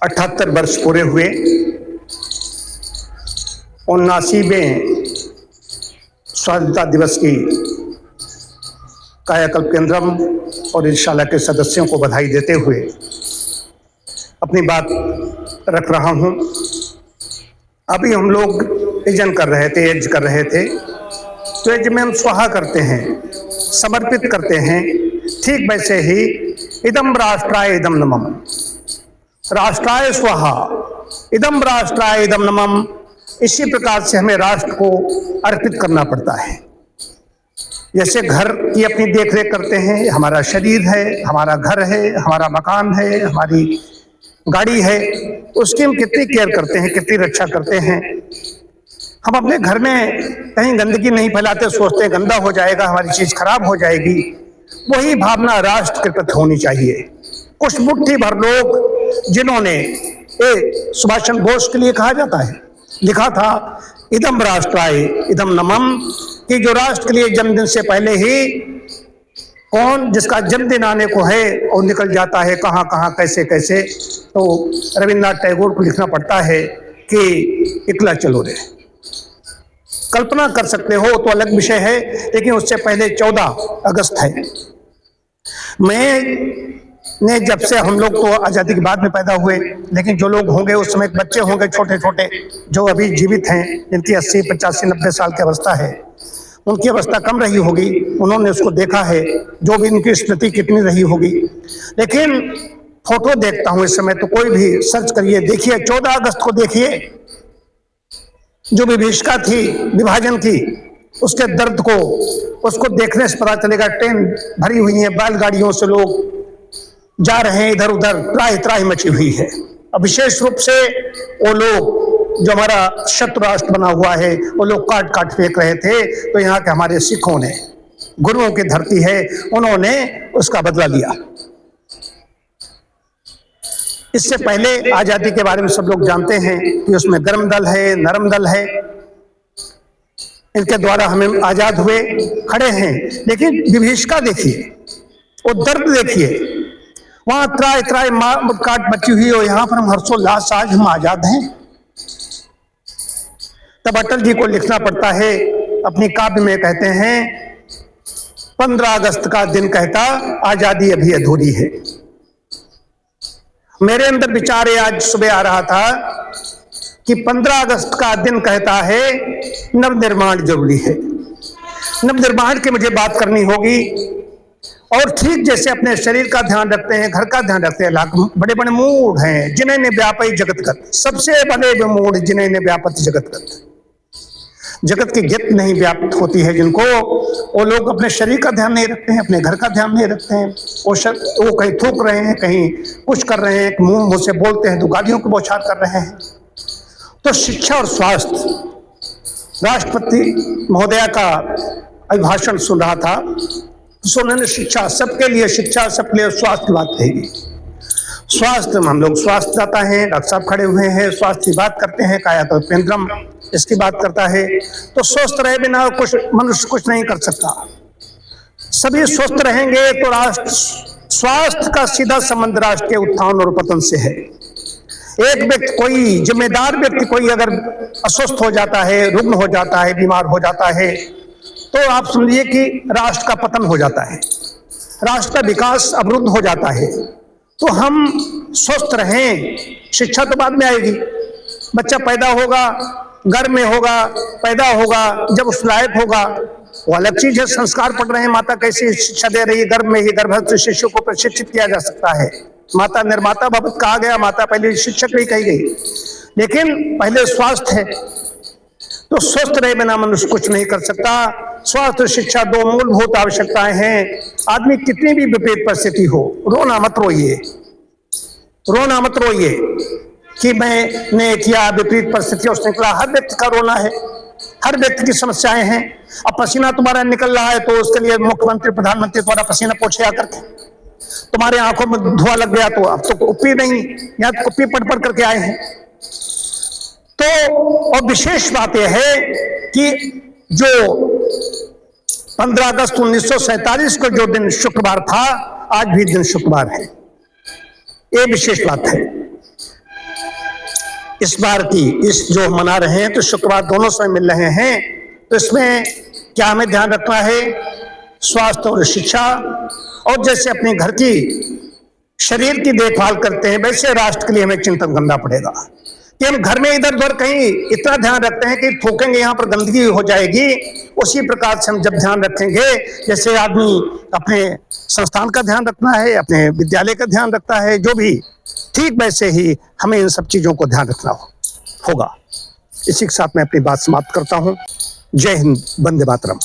78 वर्ष पूरे हुए। 79वें स्वाधीनता दिवस की कायाकल्प केंद्रम और इस शाला के सदस्यों को बधाई देते हुए अपनी बात रख रहा हूं। अभी हम लोग यज्ञ कर रहे थे, तो यज्ञ में हम स्वाहा करते हैं, समर्पित करते हैं। ठीक वैसे ही इदम राष्ट्राय इदम नमम, राष्ट्राय स्वाहा, इदम राष्ट्राय इदम नमम, इसी प्रकार से हमें राष्ट्र को अर्पित करना पड़ता है। जैसे घर की अपनी देखरेख करते हैं, हमारा शरीर है, हमारा घर है, हमारा मकान है, हमारी गाड़ी है, उसकी हम कितनी केयर करते हैं, कितनी रक्षा करते हैं। हम अपने घर में कहीं गंदगी नहीं फैलाते, सोचते हैं गंदा हो जाएगा, हमारी चीज खराब हो जाएगी। वही भावना राष्ट्र के प्रति होनी चाहिए। कुछ मुट्ठी भर लोग जिन्होंने सुभाष चंद्र बोस के लिए कहा जाता है, लिखा था इदम राष्ट्राय इदम नमम, कि जो राष्ट्र के लिए जन्मदिन से पहले ही कौन जिसका जन्मदिन आने को है और निकल जाता है कहाँ कहाँ कैसे कैसे, तो रविन्द्रनाथ टैगोर को लिखना पड़ता है कि इकला चलो रे। कल्पना कर सकते हो तो अलग विषय है, लेकिन उससे पहले 14 अगस्त है। मैंने जब से, हम लोग तो आज़ादी के बाद में पैदा हुए, लेकिन जो लोग होंगे उस समय बच्चे होंगे छोटे छोटे जो अभी जीवित हैं, जिनकी 80, 85, 90 साल की अवस्था है, उनकी अवस्था कम रही होगी, उन्होंने उसको देखा है, जो भी उनकी स्मृति कितनी रही होगी। लेकिन फोटो देखता हूँ इस समय, तो कोई भी सर्च करिए, देखिए 14 अगस्त को देखिए, जो विभीषिका थी विभाजन की, उसके दर्द को, उसको देखने से पता चलेगा। ट्रेन भरी हुई है, बैलगाड़ियों से लोग जा रहे हैं इधर उधर, त्राही त्राही मची हुई है। अब विशेष रूप से वो लोग जो हमारा शत्रु राष्ट्र बना हुआ है, वो लोग काट काट फेंक रहे थे, तो यहाँ के हमारे सिखों ने, गुरुओं की धरती है, उन्होंने उसका बदला लिया। इससे पहले आजादी के बारे में सब लोग जानते हैं कि उसमें गर्म दल है, नरम दल है, इनके द्वारा हमें आजाद हुए, खड़े हैं। लेकिन विभीषिका देखिए, वो दर्द देखिए, वहां त्राय त्राय काट बची हुई, और यहाँ पर हम हर्षोल्लास, आज हम आजाद हैं। तब अटल जी को लिखना पड़ता है, अपनी काव्य में कहते हैं 15 अगस्त का दिन कहता आजादी अभी अधूरी है। मेरे अंदर विचार आज सुबह आ रहा था कि 15 अगस्त का दिन कहता है नवनिर्माण जरूरी है, नवनिर्माण की मुझे बात करनी होगी। और ठीक जैसे अपने शरीर का ध्यान रखते हैं, घर का ध्यान रखते हैं, बड़े बड़े मूड हैं जिन्हें ने व्यापी जगत कर, सबसे बड़े मूड जिन्हें ने व्यापक जगत कर, जगत की गित नहीं व्याप्त होती है जिनको, वो लोग अपने शरीर का ध्यान नहीं रखते हैं, अपने घर का ध्यान नहीं रखते हैं। वो कहीं थूक रहे हैं, कहीं कुछ कर रहे हैं, मुंह से बोलते हैं तो गालियों को बौछार कर रहे हैं। तो शिक्षा और स्वास्थ्य, राष्ट्रपति महोदया का अभिभाषण सुन रहा था, तो उन्होंने शिक्षा सबके लिए, शिक्षा सबके लिए, स्वास्थ्य की बात कहेगी। स्वास्थ्य, हम लोग स्वास्थ्य दाता हैं, डॉक्टर साहब खड़े हुए हैं, स्वास्थ्य की बात करते हैं, कायाकल्प केंद्रम इसकी बात करता है। तो स्वस्थ रहे बिना कुछ मनुष्य कुछ नहीं कर सकता। सभी स्वस्थ रहेंगे तो राष्ट्र, स्वास्थ्य का सीधा संबंध राष्ट्र के उत्थान और पतन से है। एक व्यक्ति, कोई जिम्मेदार व्यक्ति कोई अगर अस्वस्थ हो जाता है, रुग्ण हो जाता है, बीमार हो जाता है, तो आप समझिए कि राष्ट्र का पतन हो जाता है, राष्ट्र का विकास अवरुद्ध हो जाता है। तो हम स्वस्थ रहें, शिक्षा तो बाद में आएगी, बच्चा पैदा होगा, घर में होगा, पैदा होगा, जब उस लायक होगा वो अलग चीज है। संस्कार पढ़ रहे हैं, माता कैसी शिक्षा दे रही है, गर्भ में ही गर्भस्थ शिशु को प्रशिक्षित किया जा सकता है। माता निर्माता बाबत कहा गया, माता पहले शिक्षक भी कही गई, लेकिन पहले स्वास्थ्य है। तो स्वस्थ रहे बिना मनुष्य कुछ नहीं कर सकता। स्वास्थ्य शिक्षा 2 मूलभूत आवश्यकताएं हैं। आदमी कितनी भी विपरीत परिस्थिति हो, रोना मत रोइए, रोना मत रोइए कि मैंने किया विपरीत परिस्थितियों से निकला। हर व्यक्ति का रोना है, हर व्यक्ति की समस्याएं हैं। अब पसीना तुम्हारा निकल रहा है तो उसके लिए मुख्यमंत्री प्रधानमंत्री तुम्हारा पसीना पोंछे आकर के, तुम्हारे आंखों में धुआं लग गया तो अब तो कुप्पी नहीं, यहाँ तो कुप्पी पढ़ पढ़ करके आए हैं। तो और विशेष बात यह है कि जो 15 अगस्त 1947 को जो दिन शुक्रवार था, आज भी दिन शुक्रवार है। ये विशेष बात है। इस बार की इस जो मना रहे हैं तो शुक्रवार दोनों समय मिल रहे हैं, तो इसमें क्या हमें ध्यान रखना है? स्वास्थ्य और शिक्षा, और जैसे अपने घर की शरीर की देखभाल करते हैं वैसे राष्ट्र के लिए हमें चिंतन करना पड़ेगा कि हम घर में इधर उधर कहीं इतना ध्यान रखते हैं कि थूकेंगे यहाँ पर गंदगी हो जाएगी। उसी प्रकार से हम जब ध्यान रखेंगे, जैसे आदमी अपने संस्थान का ध्यान रखना है, अपने विद्यालय का ध्यान रखता है, जो भी, ठीक वैसे ही हमें इन सब चीजों को ध्यान रखना होगा। इसी के साथ मैं अपनी बात समाप्त करता हूँ। जय हिंद, वंदे मातरम।